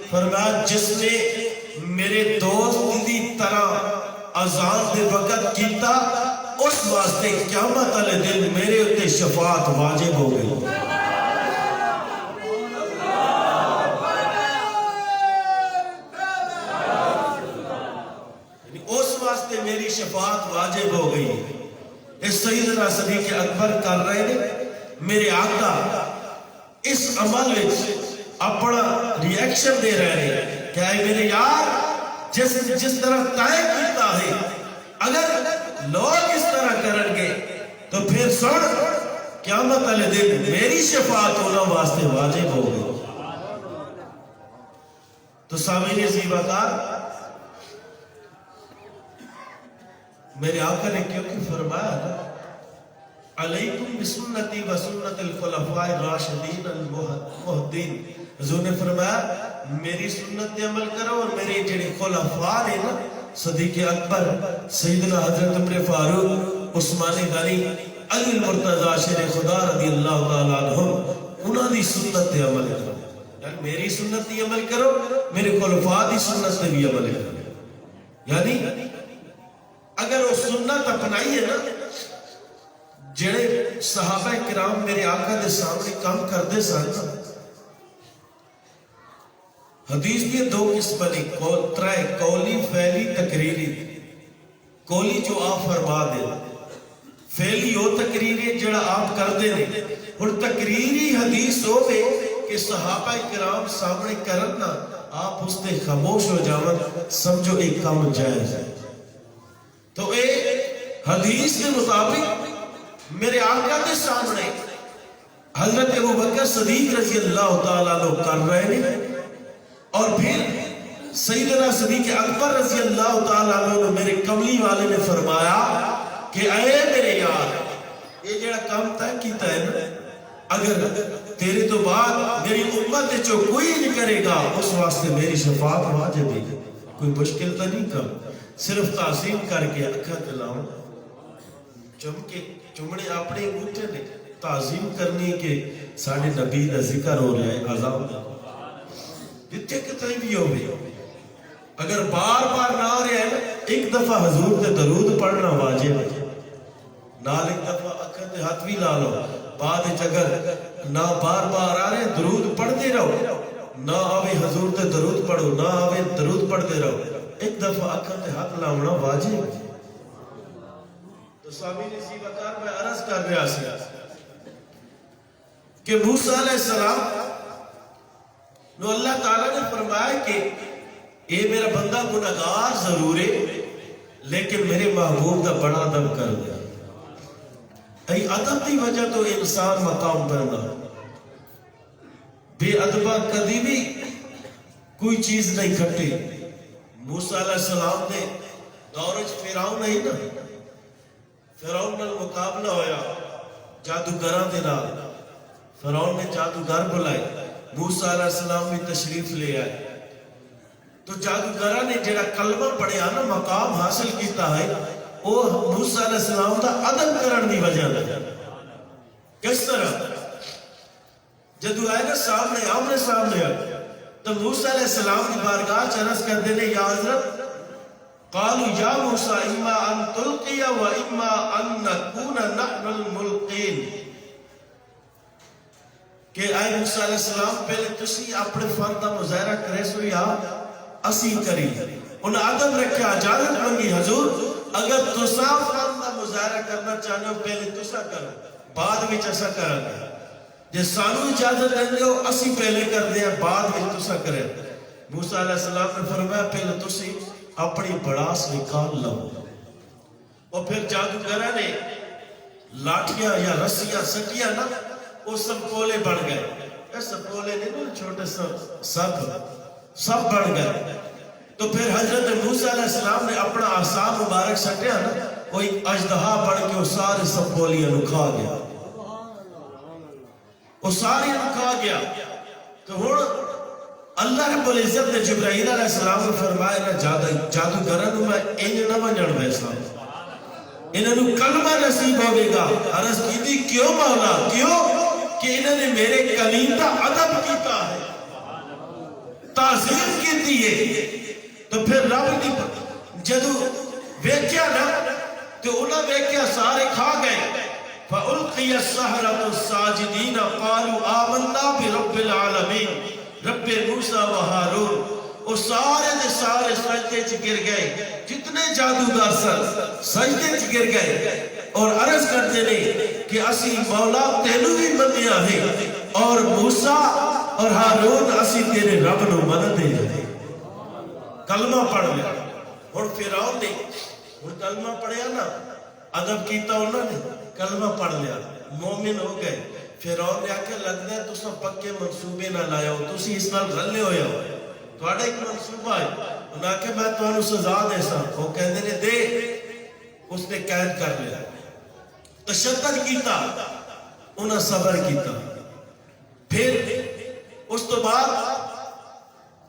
فرمایا جس نے میرے دوست دی طرح اذان دے وقت کیتا اس واسطے قیامت والے دن میرے اتے شفاعت واجب ہو گئی. اس واسطے میری شفاعت واجب ہو گئی. اس سیدنا صدیق اکبر کر رہے ہیں. میرے آقا اس عمل اپنا ریئیکشن دے رہے ہیں کہ اے میرے یار جس طرح طے کیتا ہے اگر لوگ اس طرح کرن گے تو پھر سن قیامت والے دن میری شفاعت ہونا واسطے واجب ہو گئی. تو سامعین زیباکار میرے آقا نے کیونکہ فرمایا نا علیکم بسنتی و سنت الخلفاء الراشدین المہدین. حضور نے فرمایا میری سنت پہ عمل کرو اور میرے جڑے خلفاء ہیں نا صدیق اکبر سیدنا حضرت عمر فاروق عثمان غنی علی المرتضی شیر خدا رضی اللہ تعالیٰ عنہ انہاں دی سنت پہ عمل کرو. یعنی میری سنت پہ عمل کرو میرے خلفاء دی سنت پہ بھی عمل کرو. یعنی اگر وہ سنت اپنائی ہے نا جڑے صحابہ کرام میرے آقا دے سامنے کام کردے سن. حدیث بھی دو قسم نے ترائے قولی فعلی تقریری. قولی جو آپ فرما دے فعلی وہ تقریری جڑا آپ کر دے نے اور تقریری حدیث ہو گئے کہ صحابہ کرام سامنے کرنا آپ اس تے خاموش ہو جاؤ سمجھو ایک کام جائز ہے. تو ایک حدیث کے مطابق میرے آقا کے سامنے حضرت ابوبکر صدیق رضی اللہ تعالیٰ عنہ کر رہے ہیں اور پھر سیدنا صدیق اکبر رضی اللہ تعالیٰ عنہ میرے کملی والے نے فرمایا کہ اے میرے یار یہ جڑا کام طے کیتا ہے نا اگر تیرے تو بعد میری امت جو کوئی نہیں کرے گا اس واسطے میری شفاعت واجب ہے. کوئی مشکل تو نہیں کم صرف تعظیم کر کے اکھا دلاؤں چمڑے اپنے انگوٹھے نے تعظیم کرنی کہ ساڑھے نبی کا ذکر ہو رہا ہے عذاب جتنے کتنے بھی ہو گئے. اگر بار بار نہ رہے ہیں ایک دفعہ حضور تے درود پڑھنا واجب ہے. نال ایک دفعہ اکھا تے ہاتھ بھی لا لو بعد اگر نہ بار بار آ رہے درود پڑھتے رہو نہ آوے حضور تے درود پڑھو نہ آوے درود پڑھتے رہو ایک دفعہ اکھا تے ہاتھ لاؤنا واجب ہے. تو سامعین زیباکار میں عرض کر رہا سی کہ موسیٰ علیہ السلام نو اللہ تعالیٰ نے فرمایا کہ اے میرا بندہ گناہگار ضرور ہے لیکن میرے محبوب دا بڑا ادب کر دیا. ای ادب دی وجہ تو انسان مقام بننا. بے ادبہ کدی بھی کوئی چیز نہیں کھٹی. موسیٰ علیہ السلام نے دورج فرعون نہیں نا فرعون نال مقابلہ ہویا جادوگراں دے نال. فرعون نے جادوگر بلائے موسیٰ علیہ السلام بھی تشریف لے آئے. تو جادوگراں نے جڑا کلمہ پڑھیا نا مقام حاصل کیتا ہے وہ موسیٰ علیہ السلام دا ادب کرن دی وجہ ہے. کس طرح جدو آئے نا سامنے آمنے سامنے آئے تو موسیٰ علیہ السلام کی بارگاہ چرس کر دینے یا حضرت قالوا یا موسیٰ اما ان تلقی و اما ان نکون نحن الملقین کہ آئے موسیٰ علیہ السلام پہلے تسی اپنے فرد مظاہرہ کرے سو یا اسی کری. انہوں نے عدم رکھا اجازت منگی حضور اگر تسا فرد مظاہرہ کرنا چاہنے ہو پہلے تسا کرو بعد میں ایسا کرنا جے سانو اجازت دیں ہو اسی پہلے کر دیں بعد میں تسا کریں. موسیٰ علیہ السلام نے فرمایا پہلے تسی اپنی بڑاس نکال لو. اور پھر جادوگرہ نے لاٹھیاں یا رسیاں سٹیاں نا وہ سب پولے بڑھ گئے. ایسا پولے نہیں نا چھوٹے سب بڑھ گئے. تو پھر حضرت موسیٰ علیہ السلام نے اپنا عصا مبارک سٹیا نا وہ ایک اژدہا بڑھ کے وہ سارے سب پولیاں نکھا گیا. وہ ساری نکھا گیا. تو ہوں اللہ رب العزت نے جبرائیل علیہ السلام نے فرمایا نا جادوگراں نو میں انج نہ ونجن ویسا انہاں نو کلمہ نصیب ہوے گا. عرض کیتی کیوں مولا کیوں کہ انہوں نے میرے کلیم دا ادب کیتا ہے تعظیم کیتی ہے. تو پھر رب دی جدو ویکھیا نا تو انہاں ویکھیا سارے کھا گئے فَأُلْقِيَ السَّحَرَةُ السَّاجِدِينَ قَالُوا آمَنَّا بِرَبِّ الْعَالَمِينَ رب موسیٰ و ہارون وہ سارے دے سارے سجدے چ گر گئے جتنے جادوگر سن سجدے چ گر گئے اور عرض کرتے نے کہ اسی مولا تینوں بھی منیا ہے اور موسیٰ اور ہارون اسی تیرے رب نو مندے ہیں کلمہ پڑھ لیا اور فرعون نے کلمہ پڑھیا نا ادب کیتا انہوں نے کلمہ پڑھ لیا مومن ہو گئے فرعون نے آکے لگتا ہے تو سب پکے منصوبے نہ لائے ہو تو اسی اس نال رلے ہویا ہو تو آڑا ایک منصوبہ ہے انہوں نے کہ میں تو انہوں سزا دے سا وہ کہنے نے دے اس نے قید کر لیا تشدد کیتا انہوں صبر کیتا پھر اس تو بعد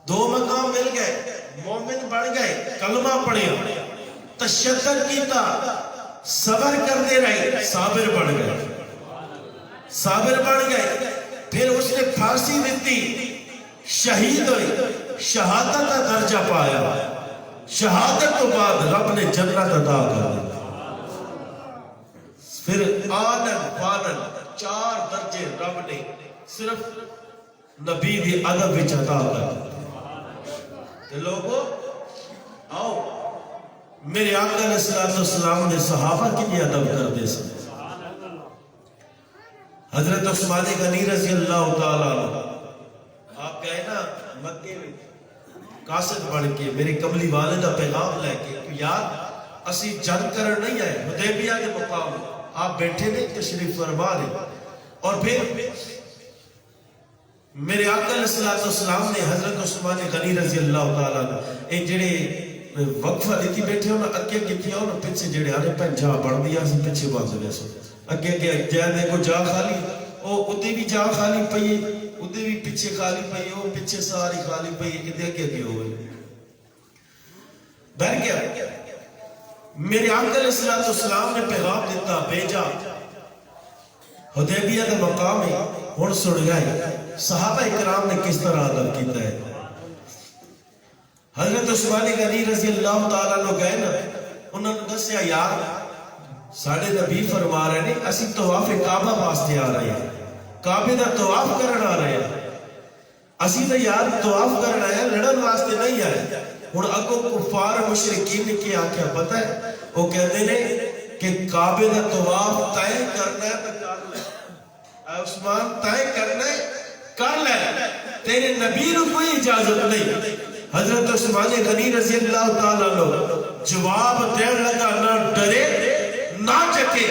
دو مقام مل گئے مومن بڑھ گئے کلمہ پڑھیا تشدد کیتا صبر کرتے رہے صابر بڑھ گئے صابر بڑھ گئے پھر اس نے پھانسی دیتی شہید ہوئی شہادت کا درجہ پایا شہادت تو بعد رب نے جنت عطا کر دی پھر آنن فانن 4 درجے رب نے صرف نبی دی ادب وچ عطا کر دی لوگوں آؤ میرے آقا علیہ السلام نے صحابہ کی بھی ادب کر دے سکتے حضرت عثمان غنی رضی اللہ تعالیٰ عنہ آپ گئے نا مکے میں قاصد بڑھ کے میرے قبلی والدہ پیغام لے کے کہ یار اسی جنگ کرن نہیں آئے حدیبیہ کے مقام میں آپ بیٹھے نے تشریف فرما رہے اور پھر میرے آقا علیہ السلام نے حضرت عثمان غنی رضی اللہ تعالیٰ عنہ ایک جڑے وقفہ دیتی بیٹھے ہونا اگے کتیا ہونا پیچھے جڑے آنے پہن جا بڑھ دیا سی پیچھے باز ہوئے سو اگے جائے دیکھو جا خالی ادھے بھی جا خالی پئیے ادھے بھی پیچھے خالی پئیے وہ پیچھے ساری خالی پئیے ادھے اگے ہوئے بیٹھ گیا میرے آقا علیہ السلام نے پیغام دیتا بھیجا حدیبیہ کا مقام ہے ہن سن گئے صحابہ اکرام نے کس طرح ادب کیتا ہے حضرت عثمان غنی رضی اللہ تعالیٰ عنہ گئے نا انہوں نے دسیا یار ساڑھے نبی فرما رہے ہیں اسی طواف کعبہ واسطے آ رہے ہیں کعبے دا طواف کرنا آ رہے ہیں اسی تو یار طواف کرنا ہے لڑن واسطے نہیں آئے ہن اگوں کفار مشرکین نے کیا کیا پتہ ہے وہ کہتے ہیں کہ کعبے دا طواف طے کرنا ہے تو کر لے اے عثمان طے کرنا ہے کر لے تیرے نبی کو کوئی اجازت نہیں حضرت عثمان غنی رضی اللہ تعالیٰ عنہ جواب دین لگا نہ ڈرے نہ چکے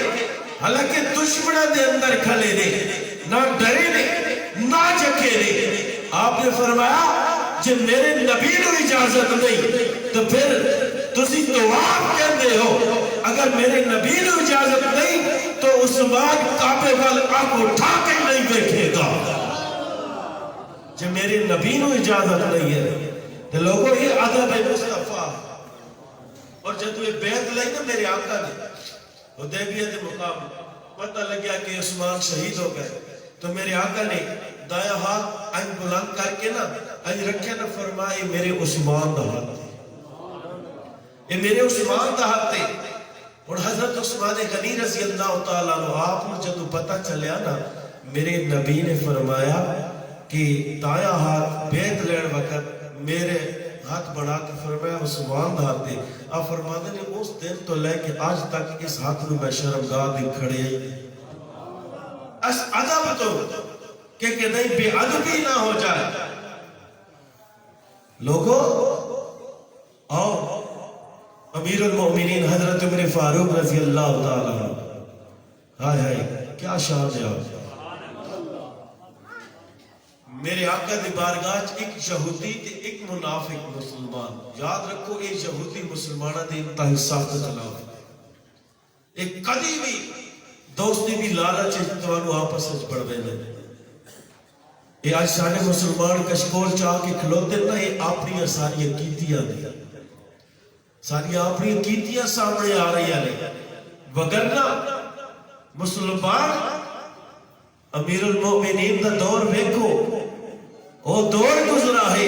حالانکہ دشمنہ دے اندر کھلے نے نہ ڈرے نے نہ چکے نے آپ نے فرمایا جب میرے نبی کو اجازت نہیں تو پھر تسی طواف کہتے ہو اگر میرے نبی کو اجازت نہیں تو اس وقت کعبے وال آنکھ اٹھا کے نہیں دیکھے گا جب میرے نبی کو اجازت نہیں ہے تو لوگوں یہ عدب مصطفیٰ اور جب یہ بیعت لئی نا میرے آقا نے حدیبیہ کے مقام پتہ لگیا کہ عثمان شہید ہو گئے تو میرے آقا نے دایا ہاتھ ان بلند کر کے نا ان رکھے نا فرمائے میرے عثمان دا ہاتھ یہ میرے عثمان دا ہاتھ تھے اور حضرت عثمان غنی رضی اللہ تعالیٰ عنہ آپ نے جب پتہ چلیا نا میرے نبی نے فرمایا کہ دایا ہاتھ بیعت لین وقت میرے ہاتھ بڑھا کے فرمایا عثمان دا ہاتھ تھے آپ فرماتے نے اس دن تو لے کے آج تک اس ہاتھ میں شرمگاہ بھی کھڑے اس عدب تو کہ نہیں بے عدبی نہ ہو جائے لوگوں آؤ امیر المؤمنین حضرت عمر فاروق رضی اللہ تعالیٰ ہائے ہائے کیا شان ہے آپ میرے آقا دی بارگاہ ایک یہودی تے ایک منافق مسلمان یاد رکھو ایک یہودی مسلمانہ دے انتہائی سخت خلاف ایک کدی بھی دوستی بھی لالچ توانو آپس وچ بڑھوے نہیں یہ آج سارے مسلمان کشکول چاہ کے کھلوتے نا یہ اپنی ساری کیتیاں دی ساری اپنی کیتیاں سامنے آ رہی ہیں وگرنہ مسلمان امیر المؤمنین دا دور ویکھو وہ دور گزرا ہے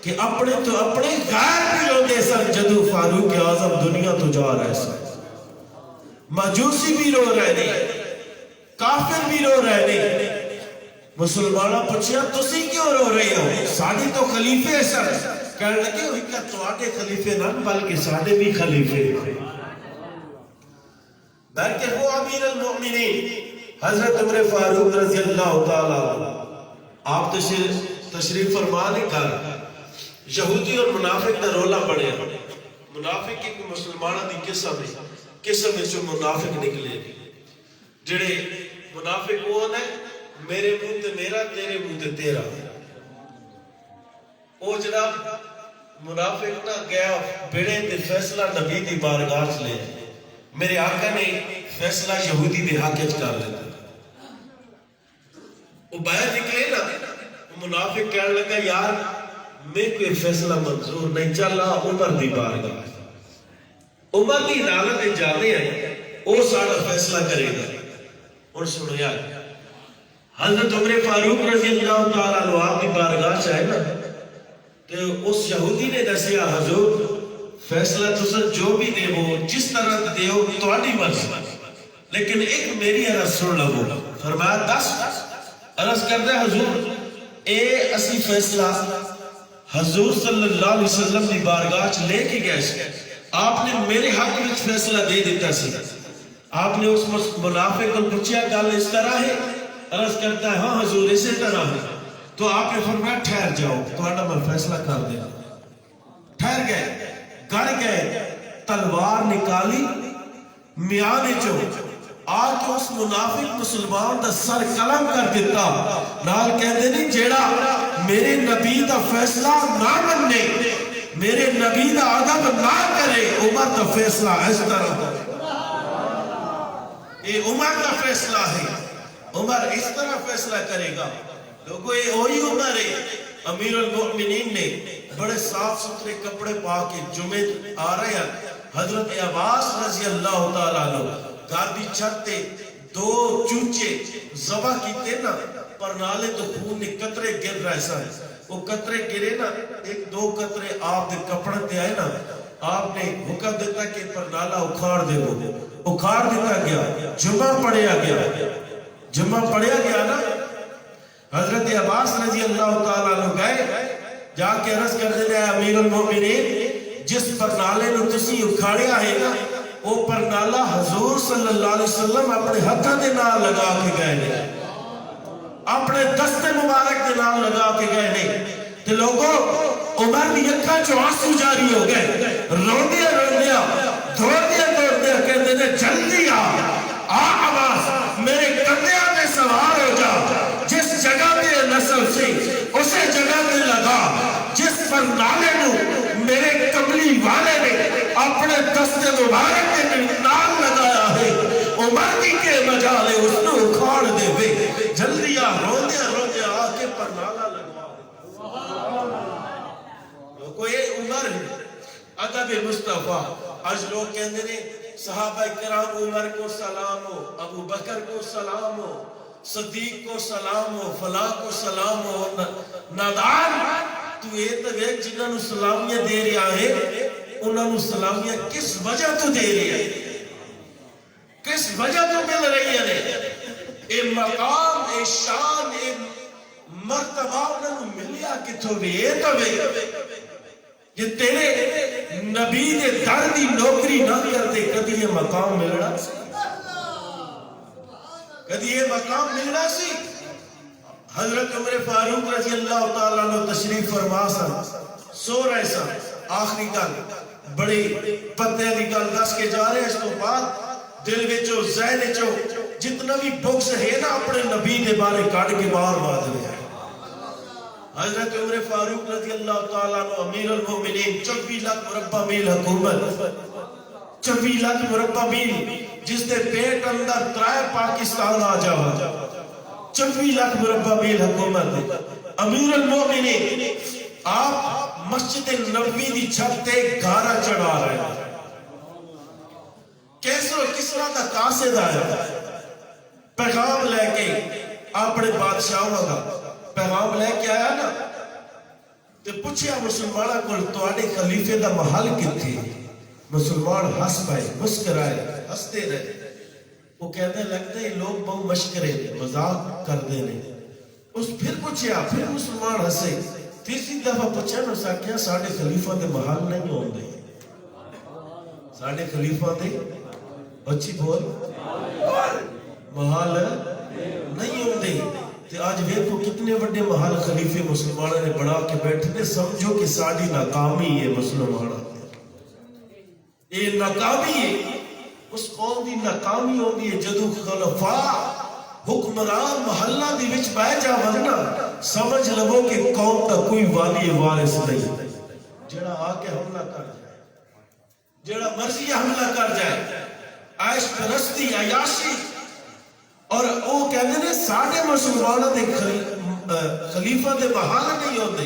کہ اپنے تو اپنے غیر بھی روندے سن جدو فاروق اعظم دنیا تو جا رہے سن. مجوسی بھی رو رہے نے, کافر بھی رو رہے نے. مسلمانہ پوچھیا تسی کیوں رو رہے ہو؟ ساڑی تو خلیفے سن. کہنے لگے ہوئی کہ تواڈے خلیفے نہ بلکہ ساڑے بھی خلیفے بلکہ وہ امیر المؤمنین حضرت عمر فاروق رضی اللہ تعالیٰ آپ تشریف فرما نے کہا یہودی اور منافق دا رولا بڑھے. منافق کی مسلمانہ دی قسم میں جو منافق نکلے جڑے منافق وہ نے میرے منہ تے میرا تیرے منہ تے تیرا. او جناب منافق نہ گیا بیڑے تے فیصلہ نبی دی بارگاہ چ لے. میرے آقا نے فیصلہ یہودی دے حق وچ کر لیتا. وہ باہر نکلے نا منافق کہنے لگا یار میں کوئی فیصلہ منظور نہیں, چلا عمر دی بارگاہ. عمر دی عدالت جانے ہیں وہ سارا فیصلہ کرے گا. اور سنو یار حضرت عمر فاروق رضی اللہ تعالیٰ عنہ آپ کی بارگاہ چاہے نا تو اس یہودی نے دسیا حضور فیصلہ تسا جو بھی دے وہ جس طرح دے ہو تو آنی مرضی, لیکن ایک میری عرض سن لگو. فرمایا 10 عرض کرتے حضور اے اسی فیصلہ حضور صلی اللہ علیہ وسلم دی بارگاہ لے کے گئے سے آپ نے میرے حق میں فیصلہ دے دیتا سی. آپ نے اس منافق کو پوچھا گل اس طرح ہے؟ عرض کرتا ہے ہاں حضور اسی طرح ہے. تو آپ نے فرمایا ٹھہر جاؤ تو میں فیصلہ کر دیا. ٹھہر گئے, گھر گئے, تلوار نکالی, میاں چو آج اس منافق مسلمان دا سر قلم کر دیتا. نال کہتے نہیں جیڑا میرے نبی دا فیصلہ نہ مننے, میرے نبی دا ادب نہ کرے, عمر دا فیصلہ اس طرح ہے. یہ عمر دا فیصلہ ہے, عمر اس طرح فیصلہ کرے گا. لوگوں یہ وہی عمر ہے. امیر المؤمنین نے بڑے صاف ستھرے کپڑے پا کے جمعے آ رہے ہیں. حضرت عباس رضی اللہ تعالیٰ عنہ گھر دی چھت تے 2 چوچے ذبح کیتے نا, پر نالے تو خون نے قطرے گر رہے سن. وہ قطرے گرے نا 1-2 قطرے آپ دے کپڑے تے آئے نا, آپ نے حکم دیتا کہ پر نالا اکھاڑ دے وہ اکھاڑ دیتا گیا. جمعہ پڑھیا گیا, جمعہ پڑھیا گیا نا. حضرت عباس رضی اللہ تعالیٰ عنہ گئے جا کے عرض کر دے رہے امیر المؤمنین جس پرنالے نے تسی اکھاڑیا ہے نا وہ پرنالہ حضور صلی اللہ علیہ وسلم اپنے ہتھا دے نال لگا کے گئے نے, اپنے دست مبارک دے نال لگا کے گئے نے. تے لوگوں عمر دی اکھاں چوں آنسو جاری ہو گئے, روندیا روندیا دوڑدیا دوڑدیا کہتے نے جلدی آ عباس میرے کندھیاں تے سوار ہو جا. جس جگہ تے نسل سی اسے جگہ تے لگا جس پر نالے نو میرے قبلی والے نے اپنے دست مبارک کے نال لگایا ہے. عمر دی کے مجالے اس نے اکھاڑ دے وے. جلدی آ روندیا روندیا آ کے پر نالا لگوا. کوئی عمر ادب مصطفیٰ. آج لوگ کہتے ہیں صحابہ کرام عمر کو سلام ہو, ابو بکر کو سلام ہو, صدیق کو سلام ہو, فلاں کو سلام ہو. نادان تو یہ تو ایک جنہاں نو سلامیاں دے رہا ہے انہاں نو سلامیاں کس وجہ تو دے رہا ہے, کس وجہ تو مل رہی ہے؟ اے مقام, اے شان, اے مرتبہ انہاں نو ملیا کتھوں بھی. یہ تو بھی یہ تیرے نبی نے در دی نوکری نہ کرتے کدی یہ مقام ملنا سی, کدی یہ مقام ملنا سی. حضرت عمر فاروق رضی اللہ تعالیٰ عنہ تشریف فرما سن, سو رہے سن. آخری گل بڑی پتے دی گل دس کے جا رہے. اس تو بعد دل وچوں ذہن وچوں جتنا بھی بغض ہے نا اپنے نبی دے بارے کاٹ کے باہر مار دے. حضرت عمر فاروق رضی اللہ تعالیٰ عنہ امیر المؤمنین 24 لاکھ مربع میل حکومت, 24 لاکھ مربع میل جس دے پیٹ اندر 3 پاکستان آ جاوا. 24 لاکھ مربع میل حکومت. امیر المؤمنین آپ مسجد نبوی دی چھت تے گارا چڑھا رہے ہیں. کیسر کسرا دا قاصد آیا پیغام لے کے اپنے بادشاہوں کا پیغام لے کے آیا نا. تے پوچھیا مسلماناں کول تواڈے خلیفے دا محل کتھے؟ مسلمان ہس پائے، مسکرائے، ہستے رہے۔ وہ کہنے لگتے لوگ بہت مشکرے مذاق کردے نے۔ اس پھر پوچھیا، پھر مسلمان ہسے۔ تیسری دفعہ پوچھا نا، اسا کیا ساڈے خلیفہ دے محل نہیں ہوندے؟ ساڈے خلیفہ دے اچھی بول محل نہیں ہوندے۔ تے آج ویکھو کتنے بڑے محل خلیفے مسلمانوں نے بنا کے بیٹھے نے۔ سمجھو کہ ساڈی ناکامی ہے مسلمانوں، یہ ناکامی ہے۔ اس قوم دی ناکامی ہوندی ہے جدو خلفاء حکمران محلہ دی وچ بہ جاون نا، سمجھ لو کہ قوم دا کوئی والی وارث نہیں، جڑا آ کے حملہ کر جائے، جڑا مرضی حملہ کر جائے، عیش پرستی، عیاشی۔ اور وہ کہتے ہیں ساڑھے مسلمانوں دے خلیفہ دے محل نہیں ہوتے۔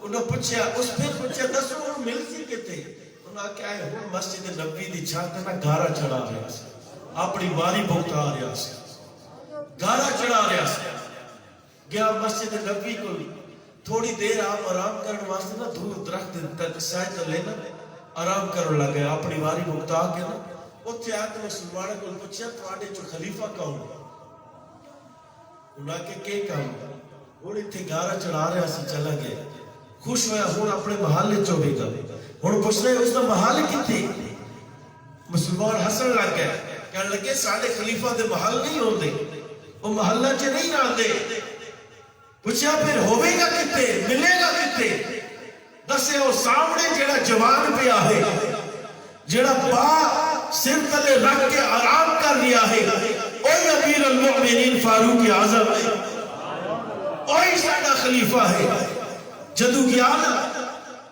انہوں پوچھا، اس پھر پوچھا دسو انہوں مل سی کتے؟ انہوں کیا ہے ہوں مسجد نبی دی چھت نا گارا چڑھا رہا سی، اپنی باری بھگتا رہا سی، گارا چڑھا رہا سی۔ گیا مسجد نبی کو تھوڑی دیر آپ آرام کرنے واسطے نا دور درخت تک سائے تو لینا آرام کرنے لگے، اپنی باری بھگتا کے نا اتھے آتے مسلمانوں کو پوچھا تواڈے جو خلیفہ کون ہے؟ انہاں کے کیا کام؟ ہن اتھے گارا چڑھا رہا سی، چلا گیا، خوش ہویا، ہن اپنے محلے چو بھی گا، ہن پوچھ رہے اس دا محل کتھے؟ مسلمان ہسن لگ گئے، کہنے لگے ساڈے خلیفہ دے محل نہیں ہوندے، وہ محلہ چ نہیں آندے۔ پوچھا پھر ہوے گا کتے، ملے گا کتے؟ دسے وہ سامنے جڑا جوان پہ ہے، جڑا با سر تلے رکھ کے آرام کر لیا ہے، اوہی امیر المؤمنین فاروق اعظم ہے، اوہی ساڈا خلیفہ ہے۔ جدو گیا نا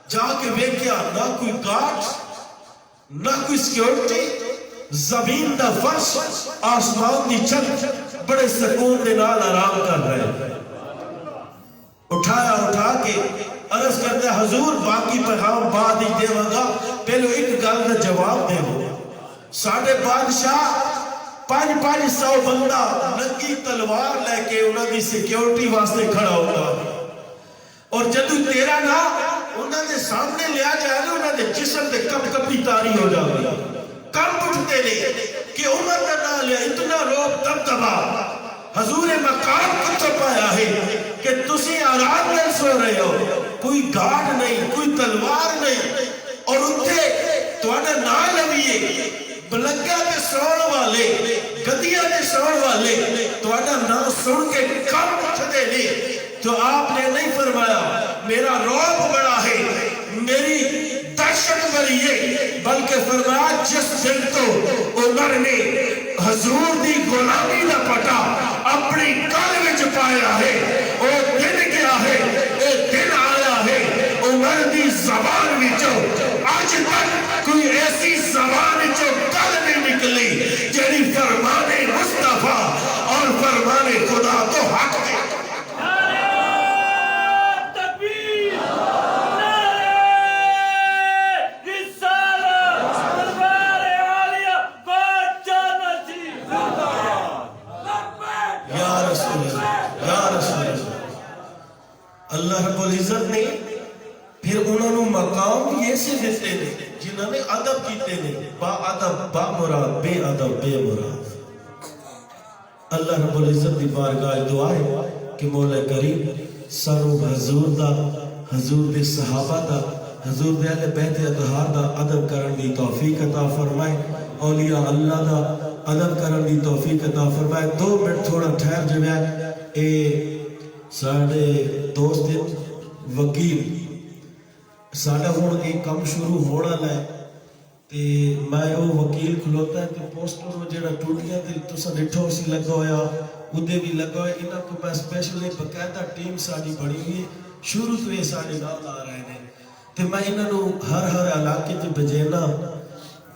جا کے ویکھیا نہ کوئی گارڈ نہ کوئی سیکیورٹی، زمین دا فرش آسمان دی چھت، بڑے سکون دے نال آرام کر رہے۔ اٹھا کے عرض کرتے حضور باقی پیغام بعد ہی دے گا، پہلو ایک گل کا جواب دے گا۔ ساڑھے بادشاہ 500 بندہ ننگی تلوار لے کے انہوں نے سیکیورٹی واسطے کھڑا ہوگا، اور جدو تیرا نا انہوں نے سامنے لیا جائے گا، انہوں نے جسم دے کپ کپی تاری ہو جائے گا، کم اٹھتے لے کہ عمر نے نہ لیا، اتنا روب تب دبا۔ حضور مقام کتو پایا ہے کہ تسی آرام میں سو رہے ہو، کوئی گارڈ نہیں، کوئی تلوار نہیں، اور اتھے توانا نہ لویے بلنگا دے سون والے، گدیا دے سون والے توانا نہ سن کے کم اٹھتے لے۔ تو آپ نے نہیں فرمایا میرا روب بڑا ہے، میری دہشت بڑی ہے، بلکہ فرمایا جس دن تو عمر نے حضور دی غلامی نہ پٹا اپنی کل وچ پایا ہے، او دن کیا ہے، اے دن آیا ہے عمر دی زبان وچوں آج تک کوئی ایسی زبان وچوں کل نہیں نکلی جڑی فرمان مصطفیٰ اور فرمان خدا تو حق ہے۔ اللہ رب العزت نے پھر انہوں نے مقام یہ سے دیتے ہیں جنہوں نے عدب کیتے ہیں، با عدب با مراد، بے عدب بے مراد۔ اللہ رب العزت دی بارگاہ دعا ہے کہ مولا کریم سانو حضور دا، حضور دے صحابہ دا، حضور دے اہل بیت اطہار دا ادب کرن دی توفیق عطا فرمائے، اولیاء اللہ دا ادب کرن دی توفیق عطا فرمائے۔ 2 منٹ تھوڑا ٹھہر جو ہے، اے ساڑھے دوست وکیل ساڑھا ہون ایک کم شروع ہونا لائے، تے میں وہ وکیل کھلوتا ہے تے پوسٹر میں جڑا ٹوٹیاں تے تسا ڈٹھو سی لگا ہویا، ادھے بھی لگا ہویا، انہاں کو میں اسپیشلی بقاعدہ ٹیم ساڑھی بڑی ہوئی ہے، شروع تو یہ ساڑھے نام آ رہے ہیں، تے میں انہاں نو ہر علاقے تے بجینا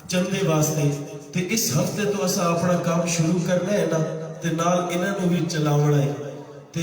چندے واسطے، تے اس ہفتے تو اسا اپنا کام شروع کرنا ہے نا، تے نال انہاں نو بھی چلاونا ہے، تے